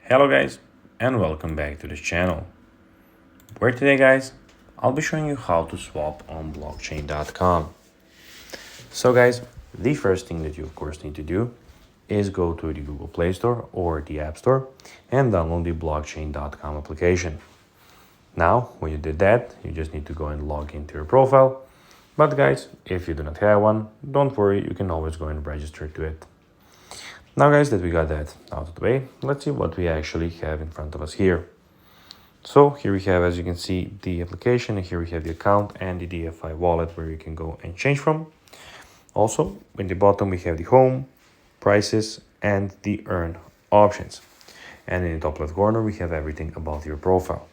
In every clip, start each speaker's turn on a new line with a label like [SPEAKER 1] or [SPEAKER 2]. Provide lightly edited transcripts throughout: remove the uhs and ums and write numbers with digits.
[SPEAKER 1] Hello guys, and welcome back to this channel, where today guys I'll be showing you how to swap on blockchain.com. So guys, the first thing that you of course need to do is go to the Google Play Store or the App Store and download the blockchain.com application. Now when you did that, you just need to go and log into your profile, but guys, if you do not have one, don't worry, you can always go and register to it. Now guys, that we got that out of the way, let's see what we actually have in front of us here. So here we have, as you can see, the application, and here we have the account and the DFI wallet where you can go and change from. Also, in the bottom we have the home, prices, and the earn options. And in the top left corner we have everything about your profile.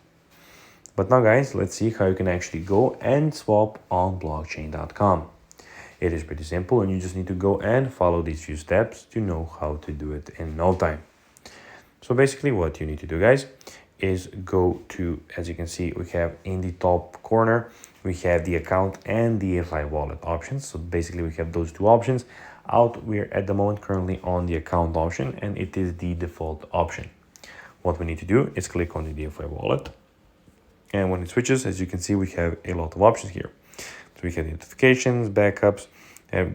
[SPEAKER 1] But now guys, let's see how you can actually go and swap on blockchain.com. It is pretty simple and you just need to go and follow these few steps to know how to do it in no time. So basically what you need to do guys is go to, as you can see, we have in the top corner, we have the account and DFI wallet options. So basically we have those two options out. We're at the moment currently on the account option and it is the default option. What we need to do is click on the DFI wallet. And when it switches, as you can see, we have a lot of options here. So we have notifications, backups,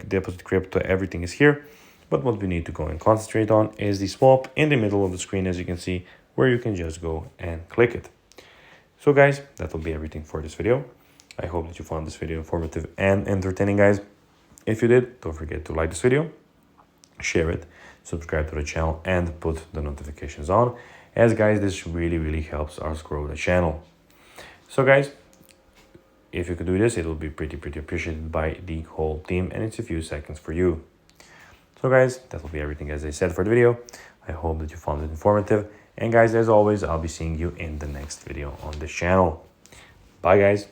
[SPEAKER 1] deposit crypto, everything is here. But what we need to go and concentrate on is the swap in the middle of the screen, as you can see, where you can just go and click it. So guys, that will be everything for this video. I hope that you found this video informative and entertaining, guys. If you did, don't forget to like this video, share it, subscribe to the channel, and put the notifications on, as guys, this really helps us grow the channel. So guys, if you could do this, it will be pretty appreciated by the whole team, and it's a few seconds for you. So guys, that will be everything as I said for the video. I hope that you found it informative, and guys, as always, I'll be seeing you in the next video on this channel. Bye guys.